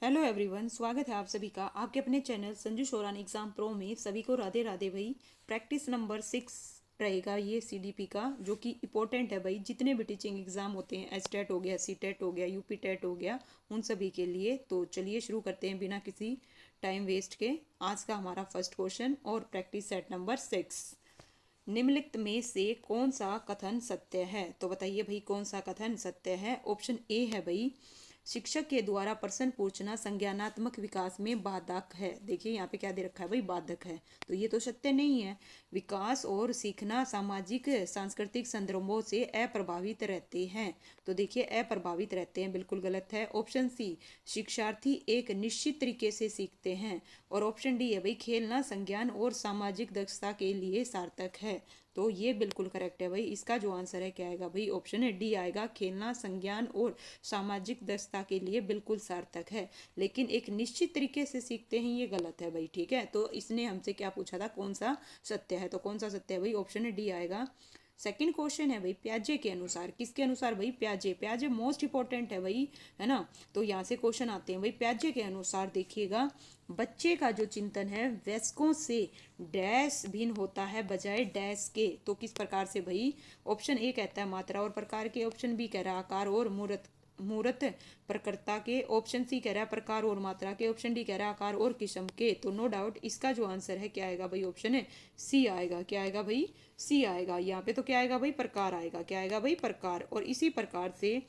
Hello everyone, स्वागत है आप सभी का आपके अपने channel Sanju Sheoran exam pro में। सभी को राधे राधे भाई। प्रैक्टिस नंबर 6 रहेगा ये सीडीपी का, जो कि इम्पोर्टेंट है भाई। जितने भी टीचिंग एग्जाम होते हैं, एचटेट हो गया, सीटेट हो गया, यूपी टेट हो गया, उन सभी के लिए। तो चलिए शुरू करते हैं बिना किसी टाइम वेस्ट के। आज का हमारा फर्स्ट क्वेश्चन और प्रैक्टिस सेट नंबर 6। निम्नलिखित में से कौन सा कथन सत्य है? तो बताइए भाई, कौन सा कथन सत्य है? ऑप्शन ए है भाई, शिक्षक के द्वारा प्रश्न पूछना संज्ञानात्मक विकास में बाधक है। देखिए यहाँ पे क्या दे रखा है भाई, बाधक है। तो ये तो सत्य नहीं है। विकास और सीखना सामाजिक सांस्कृतिक संदर्भों से अप्रभावित रहते हैं। तो देखिए अप्रभावित रहते हैं, बिल्कुल गलत है। ऑप्शन सी, शिक्षार्थी एक निश्चित तरीके से सीखते हैं। और ऑप्शन डी है भाई, खेलना संज्ञान और सामाजिक दक्षता के लिए सार्थक है। तो ये बिल्कुल करेक्ट है भाई। इसका जो आंसर है क्या आएगा भाई? ऑप्शन है डी आएगा, खेलना संज्ञान और सामाजिक दक्षता के लिए बिल्कुल सार्थक है। लेकिन एक निश्चित तरीके से सीखते हैं, ये गलत है भाई। ठीक है, तो इसने हमसे क्या पूछा था, कौन सा सत्य है? तो कौन सा सत्य है भाई? ऑप्शन है डी आएगा। सेकंड क्वेश्चन है भाई, प्याजे के अनुसार। किसके अनुसार भाई? प्याजे। प्याजे मोस्ट इंपॉर्टेंट है भाई, है ना। तो यहाँ से क्वेश्चन आते हैं भाई, प्याजे के अनुसार देखिएगा, बच्चे का जो चिंतन है वयस्कों से डैश भिन्न होता है बजाय डैश के। तो किस प्रकार से भाई? ऑप्शन ए कहता है मात्रा और प्रकार के। ऑप्शन बी कह रहा है आकार और मूर्त मूर्त प्रकृता के। ऑप्शन सी कह रहा है प्रकार और मात्रा के। ऑप्शन डी कह रहा है आकार और किस्म के। तो नो डाउट इसका जो आंसर है क्या आएगा भाई? ऑप्शन है सी आएगा। क्या आएगा भाई? सी आएगा। यहाँ पे तो क्या आएगा भाई? प्रकार आएगा। क्या आएगा भाई? प्रकार। और इसी प्रकार से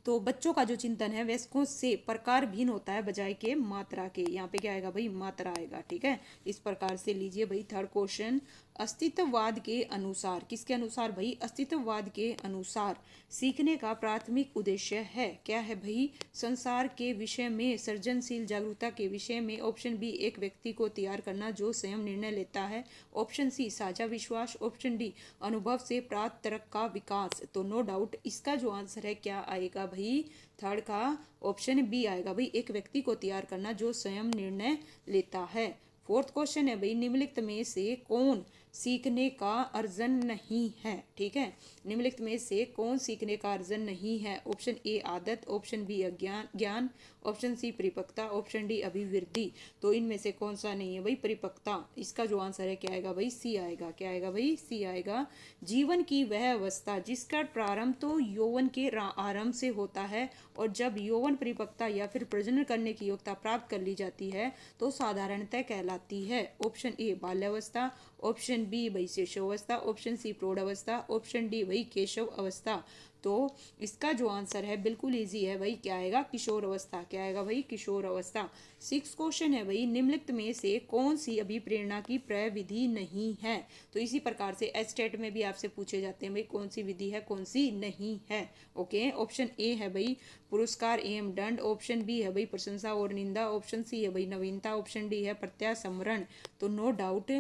तो बच्चों का जो चिंतन है वयस्कों से प्रकार भिन्न होता है बजाय के मात्रा के। यहाँ पे क्या आएगा भाई? मात्रा आएगा। ठीक है, इस प्रकार से लीजिए भाई। थर्ड क्वेश्चन, अस्तित्ववाद के अनुसार। किसके अनुसार भाई? अस्तित्ववाद के अनुसार सीखने का प्राथमिक उद्देश्य है। क्या है भाई? संसार के विषय में सृजनशील जागरूकता के विषय में। ऑप्शन बी, एक व्यक्ति को तैयार करना जो स्वयं निर्णय लेता है। ऑप्शन सी, साझा विश्वास। ऑप्शन डी, अनुभव से प्राप्त तर्क का विकास। तो नो डाउट इसका जो आंसर है क्या आएगा भाई? थर्ड का ऑप्शन बी आएगा भाई, एक व्यक्ति को तैयार करना जो स्वयं निर्णय लेता है। फोर्थ क्वेश्चन है भाई, निम्नलिखित में से कौन सीखने का अर्जन नहीं है? ठीक है, निम्नलिखित में से कौन सीखने का अर्जन नहीं है? ऑप्शन ए आदत। ऑप्शन बी अज्ञान ज्ञान। ऑप्शन सी परिपक्वता। ऑप्शन डी अभिवृद्धि। तो इनमें से कौन सा नहीं है भाई? परिपक्वता। इसका जो आंसर है क्या आएगा भाई? सी आएगा। क्या आएगा भाई? सी आएगा। जीवन की वह अवस्था जिसका प्रारंभ तो यौवन के आरंभ से होता है, और जब यौवन परिपक्वता या फिर प्रजनन करने की योग्यता प्राप्त कर ली जाती है तो साधारणतः कहलाती है। ऑप्शन ए बाल्यावस्था। ऑप्शन बी भाई शिशुअवस्था। ऑप्शन सी प्रौढ़ अवस्था। ऑप्शन डी भाई केशव अवस्था। तो इसका जो आंसर है बिल्कुल इजी है भाई। क्या आएगा? किशोर अवस्था। क्या आएगा भाई? किशोर अवस्था। सिक्स क्वेश्चन है भाई, निम्नलिखित में से कौन सी अभिप्रेरणा की प्रविधि नहीं है? तो इसी प्रकार से एचटेट में भी आपसे पूछे जाते हैं भाई, कौन सी विधि है, कौन सी नहीं है। ओके, ऑप्शन ए है भाई पुरस्कार एवं दंड। ऑप्शन बी है भाई प्रशंसा और निंदा। ऑप्शन सी है भाई नवीनता। ऑप्शन डी है प्रत्यासमरण। तो नो डाउट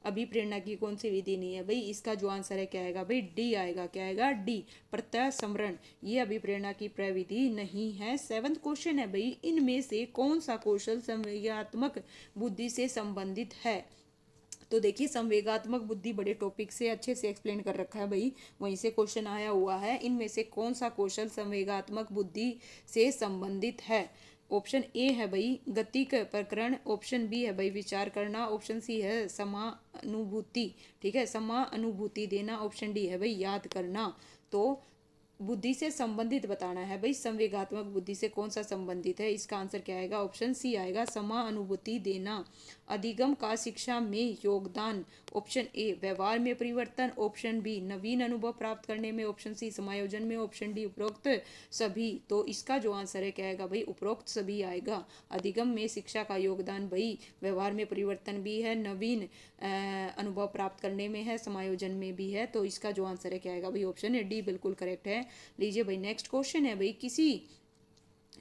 अभिप्रेरणा की कौन सी विधि नहीं है भाई? इसका जो आंसर है क्या आएगा भाई? डी आएगा। क्या आएगा? डी प्रत्यासमरण। ये अभिप्रेरणा की प्रविधि नहीं है। सेवंथ क्वेश्चन है भाई, इनमें से कौन सा कौशल संवेगात्मक बुद्धि से संबंधित है? तो देखिए संवेगात्मक बुद्धि बड़े टॉपिक से अच्छे से एक्सप्लेन कर रखा है भाई, वहीं से क्वेश्चन आया हुआ है। इनमें से कौन सा कौशल संवेगात्मक बुद्धि से संबंधित है? ऑप्शन ए है भाई गतिक प्रकरण। ऑप्शन बी है भाई विचार करना। ऑप्शन सी है समानुभूति। ठीक है, समानुभूति देना। ऑप्शन डी है भाई याद करना। तो बुद्धि से संबंधित बताना है भाई, संवेगात्मक बुद्धि से कौन सा संबंधित है? इसका आंसर क्या आएगा? ऑप्शन सी आएगा, समा अनुभूति देना। अधिगम का शिक्षा में योगदान। ऑप्शन ए व्यवहार में परिवर्तन। ऑप्शन बी नवीन अनुभव प्राप्त करने में। ऑप्शन सी समायोजन में। ऑप्शन डी उपरोक्त सभी। तो इसका जो आंसर है क्या आएगा भाई? उपरोक्त सभी आएगा। अधिगम में शिक्षा का योगदान भाई, व्यवहार में परिवर्तन भी है, नवीन अनुभव प्राप्त करने में है, समायोजन में भी है। तो इसका जो आंसर है क्या आएगा भाई? ऑप्शन है डी बिल्कुल करेक्ट है। लीजिए भाई नेक्स्ट क्वेश्चन है भाई, किसी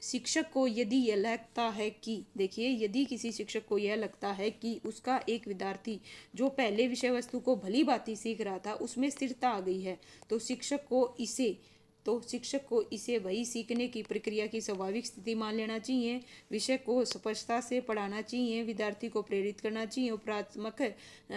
शिक्षक को यदि यह लगता है कि, देखिए यदि किसी शिक्षक को यह लगता है कि उसका एक विद्यार्थी जो पहले विषय वस्तु को भली भांति सीख रहा था उसमें स्थिरता आ गई है, तो शिक्षक को इसे वही सीखने की प्रक्रिया की स्वाभाविक स्थिति मान लेना चाहिए। विषय को स्पष्टता से पढ़ाना चाहिए, विद्यार्थी को प्रेरित करना चाहिए, उपरात्मक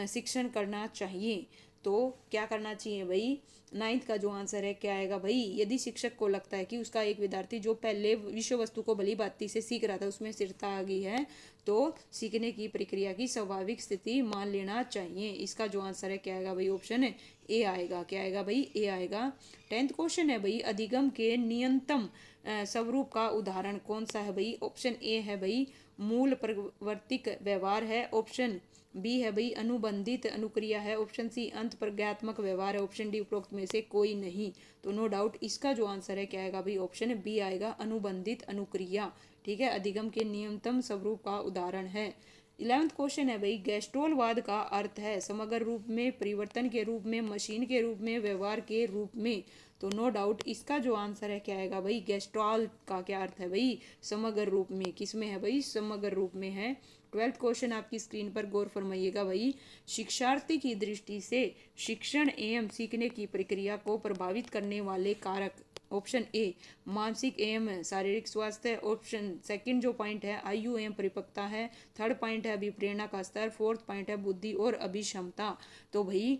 शिक्षण करना चाहिए। तो क्या करना चाहिए भाई? नाइन्थ का जो आंसर है क्या आएगा भाई, यदि शिक्षक को लगता है कि उसका एक विद्यार्थी जो पहले विषय वस्तु को भली भांति से सीख रहा था उसमें स्थिरता आ गई है, तो सीखने की प्रक्रिया की स्वाभाविक स्थिति मान लेना चाहिए। इसका जो आंसर है क्या आएगा भाई, ऑप्शन है ए आएगा। क्या आएगा भाई, ए आएगा। 10th क्वेश्चन है भाई, अधिगम के नियंतम स्वरूप का उदाहरण कौन सा है भाई, ऑप्शन ए है भाई मूल प्रवर्तिक व्यवहार है, ऑप्शन बी है भाई अनुबंधित अनुक्रिया है, ऑप्शन सी अंत प्रज्ञात्मक व्यवहार है, ऑप्शन डी उपरोक्त में से कोई नहीं। तो नो डाउट इसका जो आंसर है क्या आएगा भाई, ऑप्शन बी आएगा अनुबंधित अनुक्रिया। ठीक है, अधिगम के नियमतम स्वरूप का उदाहरण है। 11th क्वेश्चन है भाई, गैस्ट्रोलवाद का अर्थ है समग्र रूप में, परिवर्तन के रूप में, मशीन के रूप में, व्यवहार के रूप में। तो नो डाउट इसका जो आंसर है क्या आएगा भाई, गैस्ट्रॉल का क्या अर्थ है भाई, समग्र रूप में। किस में है भाई, समग्र रूप में है। 12th क्वेश्चन आपकी स्क्रीन पर गौर फरमाइएगा भाई, शिक्षार्थी की दृष्टि से शिक्षण एवं सीखने की प्रक्रिया को प्रभावित करने वाले कारक, ऑप्शन ए मानसिक एवं शारीरिक स्वास्थ्य, ऑप्शन सेकंड जो पॉइंट है आयु एवं परिपक्वता है, थर्ड पॉइंट है अभिप्रेरणा का स्तर, फोर्थ पॉइंट है बुद्धि और अभिक्षमता। तो भाई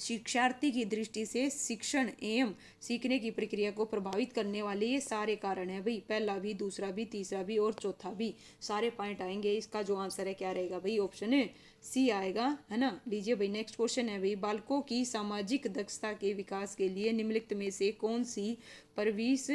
शिक्षार्थी की दृष्टि से शिक्षण एवं सीखने की प्रक्रिया को प्रभावित करने वाले ये सारे कारण है भाई, पहला भी, दूसरा भी, तीसरा भी और चौथा भी, सारे पॉइंट आएंगे। इसका जो आंसर है क्या रहेगा भाई, ऑप्शन है सी आएगा, है ना। लीजिए भाई नेक्स्ट क्वेश्चन है भाई, बालकों की सामाजिक दक्षता के विकास के लिए निम्नलिखित में से कौन सी परवरिश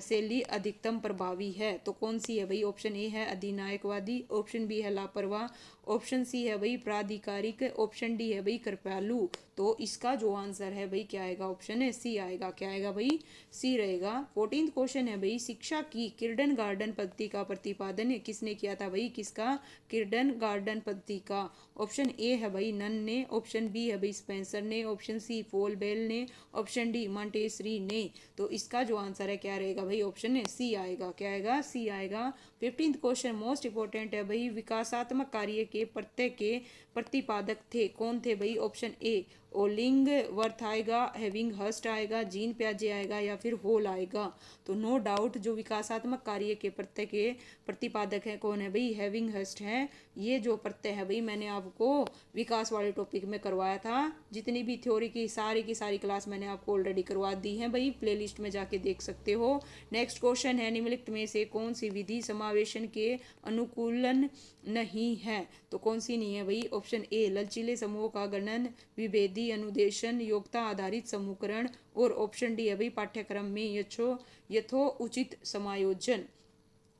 शैली अधिकतम प्रभावी है। तो कौन सी है भाई, ऑप्शन ए है अधिनायकवादी, ऑप्शन बी है लापरवाह, ऑप्शन सी है भाई प्राधिकारिक, ऑप्शन डी है भाई कृपालु। तो इसका जो आंसर है भाई क्या आएगा, ऑप्शन है सी आएगा। क्या आएगा भाई, सी रहेगा। 14th क्वेश्चन है भाई, शिक्षा की किर्डन गार्डन पद्धति का प्रतिपादन किसने किया था भाई, किसका, किर्डन गार्डन पद्धति का। ऑप्शन ए है भाई नन ने, ऑप्शन बी है भाई स्पेंसर ने, ऑप्शन सी पोल बेल ने, ऑप्शन डी मॉन्टेसरी ने। तो इसका जो आंसर है क्या रहेगा भाई, ऑप्शन है सी आएगा। क्या आएगा, सी आएगा। 15th क्वेश्चन मोस्ट इंपॉर्टेंट है भाई, विकासात्मक कार्य के प्रत्यय के प्रतिपादक थे, कौन थे भाई, ऑप्शन ए ओलिंग वर्थ आएगा, हैविंग हर्स्ट आएगा, जीन प्याजे आएगा या फिर होल आएगा। तो नो डाउट जो विकासात्मक कार्य के प्रत्यय के प्रतिपादक है कौन है भाई, हैविंग हर्स्ट है। ये जो प्रत्यय है भाई मैंने आपको विकास वाले टॉपिक में करवाया था, जितनी भी थ्योरी की सारी क्लास मैंने आपको ऑलरेडी करवा दी है भाई, प्लेलिस्ट में जाके देख सकते हो। नेक्स्ट क्वेश्चन है, निम्नलिखित में से कौन सी विधि समावेशन के अनुकूलन नहीं है। तो कौन सी नहीं है भाई, ऑप्शन ए लचीले समूह का गणन, विभेदी अनुदेशन, योग्यता आधारित समूहकरण और ऑप्शन डी है भाई पाठ्यक्रम में यथोचित समायोजन।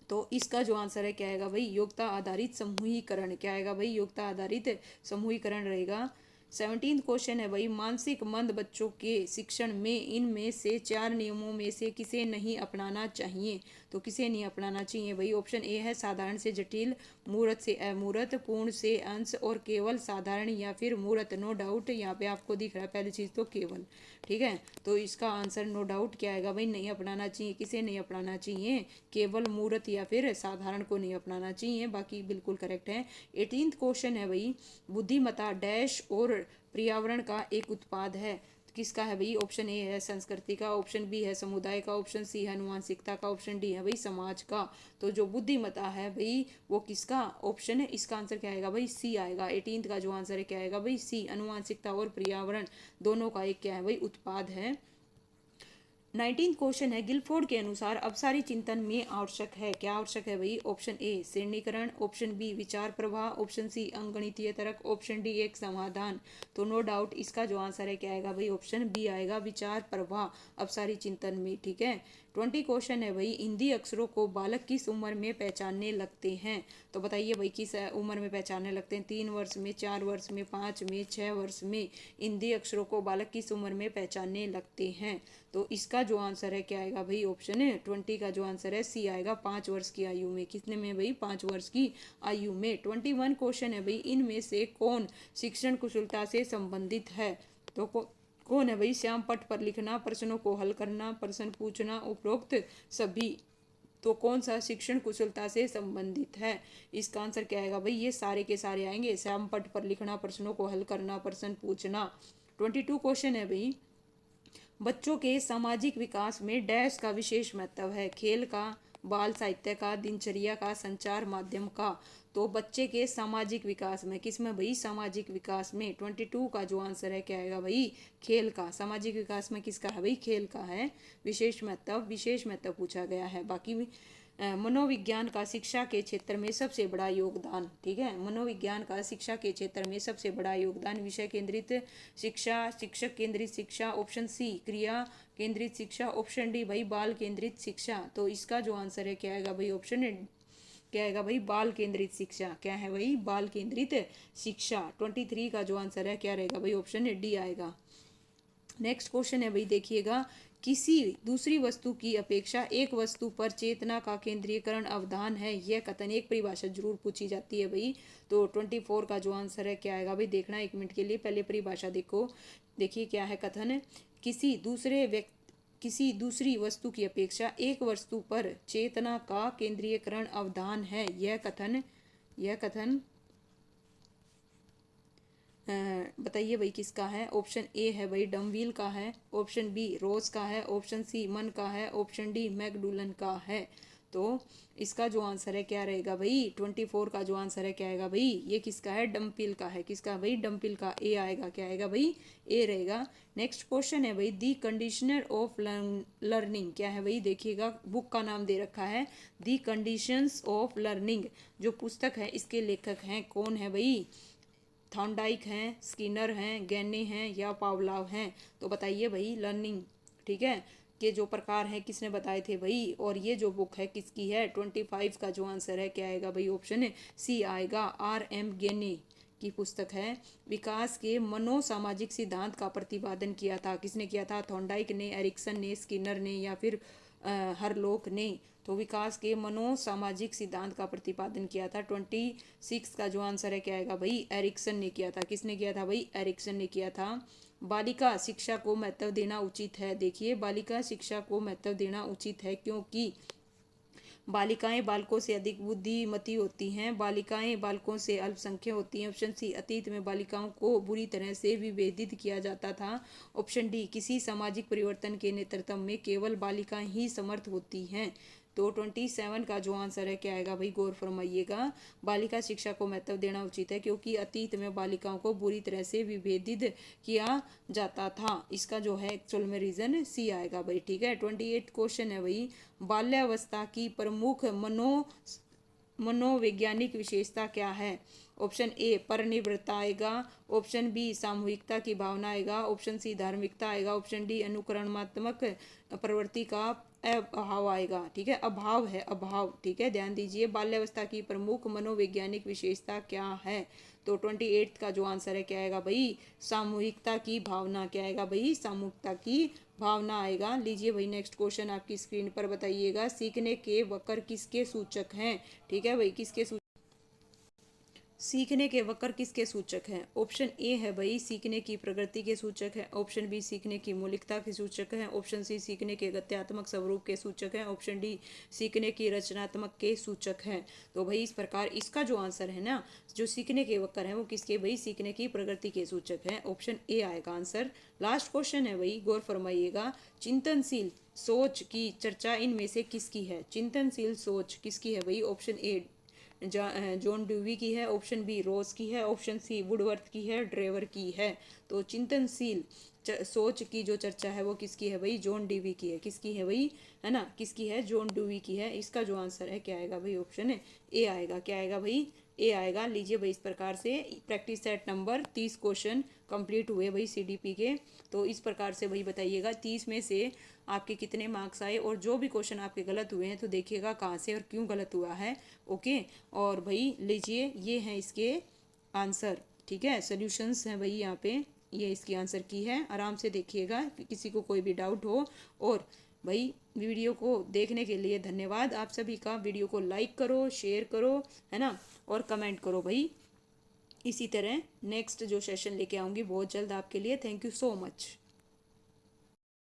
तो इसका जो आंसर है क्या आएगा भाई, योग्यता आधारित समूहीकरण। क्या आएगा भाई, योग्यता आधारित समूहीकरण रहेगा। 17th क्वेश्चन है भाई, मानसिक मंद बच्चों के शिक्षण में इनमें से 4 नियमों में से किसे नहीं अपनाना चाहिए। तो किसे नहीं अपनाना चाहिए भाई, ऑप्शन ए है साधारण से जटिल, मूर्त से अमूर्त, पूर्ण से अंश और केवल साधारण या फिर मूर्त। नो डाउट यहाँ पे आपको दिख रहा है पहली चीज तो केवल। ठीक है, तो इसका आंसर नो डाउट क्या आएगा भाई, नहीं अपनाना चाहिए। किसे नहीं अपनाना चाहिए, केवल मूर्त या फिर साधारण को नहीं अपनाना चाहिए, बाकी बिल्कुल करेक्ट है। 18th क्वेश्चन है भाई, बुद्धिमत्ता डैश और पर्यावरण का एक उत्पाद है, किसका है भाई, ऑप्शन ए है संस्कृति का, ऑप्शन बी है समुदाय का, ऑप्शन सी है अनुवांशिकता का, ऑप्शन डी है भाई समाज का। तो जो बुद्धिमत्ता है भाई वो किसका ऑप्शन है, इसका आंसर क्या आएगा भाई, सी आएगा। 18th का जो आंसर है क्या आएगा भाई, सी, अनुवांशिकता और पर्यावरण दोनों का एक क्या है भाई, उत्पाद है। 19th क्वेश्चन है, गिलफोर्ड के अनुसार अवसारी चिंतन में आवश्यक है, क्या आवश्यक है भाई, ऑप्शन ए श्रेणीकरण, ऑप्शन बी विचार प्रवाह, ऑप्शन सी अंगणितीय तर्क, ऑप्शन डी एक समाधान। तो नो डाउट इसका जो आंसर है क्या आएगा भाई, ऑप्शन बी आएगा, विचार प्रवाह अवसारी चिंतन में। ठीक है, 20 क्वेश्चन है भाई, हिंदी अक्षरों को बालक किस उम्र में पहचानने लगते हैं। तो बताइए भाई किस उम्र में पहचानने लगते हैं, 3 वर्ष में, 4 वर्ष में, 5 में, 6 वर्ष में। हिंदी अक्षरों को बालक किस उम्र में पहचानने लगते हैं। तो इसका जो आंसर है क्या आएगा भाई, ऑप्शन है 20 का जो आंसर है सी आएगा, 5 वर्ष की आयु में। कितने में भाई, 5 वर्ष की आयु में। 21 क्वेश्चन है भाई, इनमें से कौन शिक्षण कुशलता से संबंधित है। तो कौन है भाई, श्याम पट पर लिखना, प्रश्नों को हल करना, प्रश्न पूछना, उपरोक्त सभी। तो कौन सा शिक्षण कुशलता से संबंधित है, इसका आंसर क्या आएगा भाई, ये सारे के सारे आएंगे, श्याम पट पर लिखना, प्रश्नों को हल करना, प्रश्न पूछना। 22 क्वेश्चन है भाई, बच्चों के सामाजिक विकास में डैश का विशेष महत्व है, खेल का, बाल साहित्य का, दिनचर्या का, संचार माध्यम का। तो बच्चे के सामाजिक विकास में, किस में भाई, सामाजिक विकास में 22 का जो आंसर है क्या आएगा भाई, खेल का। सामाजिक विकास में किसका है भाई, खेल का है। विशेष महत्व पूछा गया है। बाकी मनोविज्ञान का शिक्षा के क्षेत्र में सबसे बड़ा योगदान, ठीक है, मनोविज्ञान का शिक्षा के क्षेत्र में सबसे बड़ा योगदान। विषय केंद्रित शिक्षा, शिक्षक केंद्रित शिक्षा, ऑप्शन सी क्रिया केंद्रित शिक्षा, ऑप्शन डी भाई बाल केंद्रित शिक्षा। तो इसका जो आंसर है क्या आएगा भाई, ऑप्शन क्या आएगा भाई, बाल केंद्रित शिक्षा। क्या है भाई, बाल केंद्रित शिक्षा। 23 का जो आंसर है क्या रहेगा भाई, ऑप्शन डी आएगा। नेक्स्ट क्वेश्चन है भाई, देखिएगा, किसी दूसरी वस्तु की अपेक्षा एक वस्तु पर चेतना का केंद्रीकरण अवधान है, यह कथन। एक परिभाषा जरूर पूछी जाती है भाई। तो 24 का जो आंसर है क्या आएगा भाई, देखना 1 मिनट के लिए, पहले परिभाषा देखो। देखिए क्या है कथन, किसी दूसरी वस्तु की अपेक्षा एक वस्तु पर चेतना का केंद्रीयकरण अवधान है, यह कथन बताइए भाई किसका है। ऑप्शन ए है भाई डमवील का है, ऑप्शन बी रोज का है, ऑप्शन सी मन का है, ऑप्शन डी मैकडूलन का है। तो इसका जो आंसर है क्या रहेगा भाई, 24 का जो आंसर है क्या आएगा भाई, ये किसका है, डम्पिल का है। किसका भाई, डम्पिल का। ए आएगा, क्या आएगा भाई, ए रहेगा। नेक्स्ट क्वेश्चन है भाई, दी कंडीशनर ऑफ लर्निंग। क्या है भाई, देखिएगा बुक का नाम दे रखा है दी कंडीशंस ऑफ लर्निंग। जो पुस्तक है इसके लेखक हैं कौन है भाई, थॉर्नडाइक हैं, स्किनर हैं, गैनी हैं या पावलाव हैं। तो बताइए भाई, लर्निंग, ठीक है, के जो प्रकार हैं किसने बताए थे भाई, और ये जो बुक है किसकी है। 25 का जो आंसर है क्या आएगा भाई, ऑप्शन सी आएगा, R.M. गेनी की पुस्तक है। विकास के मनोसामाजिक सिद्धांत का प्रतिपादन किया था, किसने किया था, थॉर्नडाइक ने, एरिक्सन ने, स्किनर ने या फिर हरलोक ने। तो विकास के मनोसामाजिक सिद्धांत का प्रतिपादन किया था। 26 का जो आंसर है क्या आएगा भाई, एरिक्सन ने किया था। किसने किया था भाई, एरिक्सन ने किया था। बालिका शिक्षा को महत्व देना उचित है। देखिए, बालिका शिक्षा को महत्व देना उचित है क्योंकि बालिकाएं बालकों से अधिक बुद्धिमती होती हैं, बालिकाएं बालकों से अल्पसंख्यक होती हैं। ऑप्शन सी, अतीत में बालिकाओं को बुरी तरह से विभेदित किया जाता था। ऑप्शन डी, किसी सामाजिक परिवर्तन के नेतृत्व में केवल बालिकाएं ही समर्थ होती हैं। तो 27 का जो आंसर है क्या आएगा भाई, गौर फरमाइएगा। बालिका शिक्षा को महत्व देना उचित है क्योंकि अतीत में बालिकाओं को बुरी तरह से विभेदित किया जाता था। इसका जो है एक्चुअल में रीजन सी आएगा भाई, ठीक है। 28 क्वेश्चन है भाई, बाल्यावस्था की प्रमुख मनोवैज्ञानिक विशेषता क्या है। ऑप्शन ए परनिर्भरता आएगा, ऑप्शन बी सामूहिकता की भावना आएगा, ऑप्शन सी धार्मिकता आएगा, ऑप्शन डी अनुकरणात्मक प्रवृत्ति का अभाव आएगा, ठीक है, अभाव है, अभाव, ठीक है, ध्यान दीजिए। बाल्यावस्था की प्रमुख मनोवैज्ञानिक विशेषता क्या है। तो 28 का जो आंसर है क्या आएगा भाई, सामूहिकता की भावना। क्या आएगा भाई, सामूहिकता की भावना आएगा। लीजिए भाई नेक्स्ट क्वेश्चन आपकी स्क्रीन पर बताइएगा, सीखने के वक्र किसके सूचक हैं। ठीक है भाई, किसके सीखने के वक्र किसके सूचक हैं। ऑप्शन ए है भाई सीखने की प्रगति के सूचक है, ऑप्शन बी सीखने की मौलिकता के सूचक है, ऑप्शन सी सीखने के गत्यात्मक स्वरूप के सूचक है, ऑप्शन डी सीखने की रचनात्मक के सूचक है। तो भाई इस प्रकार इसका जो आंसर है ना, जो सीखने के वक्र है वो किसके भाई, सीखने की प्रगति के सूचक है। ऑप्शन ए आएगा आंसर। लास्ट क्वेश्चन है भाई, गौर फरमाइएगा, चिंतनशील सोच की चर्चा इनमें से किसकी है। चिंतनशील सोच किसकी है भाई, ऑप्शन ए जॉन ड्यूवी की है, ऑप्शन बी रोज की है, ऑप्शन सी वुडवर्थ की है, ड्रेवर की है। तो चिंतनशील सोच की जो चर्चा है वो किसकी है भाई, जॉन ड्यूवी की है। किसकी है भाई, है ना, किसकी है, जॉन ड्यूवी की है। इसका जो आंसर है क्या आएगा भाई, ऑप्शन ए आएगा। क्या आएगा भाई, ए आएगा। लीजिए भाई इस प्रकार से practice set number 30 question complete हुए भाई सीडीपी के। तो इस प्रकार से भाई बताइएगा 30 में से आपके कितने मार्क्स आए, और जो भी क्वेश्चन आपके गलत हुए हैं तो देखिएगा कहाँ से और क्यों गलत हुआ है। ओके, और भाई लीजिए ये हैं इसके आंसर, ठीक है, सॉल्यूशंस हैं भाई यहाँ पे, ये इसकी आंसर की है। आराम से देखिएगा, किसी को कोई भी डाउट हो। और भाई वीडियो को देखने के लिए धन्यवाद आप सभी का। वीडियो को लाइक करो, शेयर करो, है ना, और कमेंट करो भाई। इसी तरह नेक्स्ट जो सेशन लेके आऊँगी बहुत जल्द आपके लिए। Thank you so much.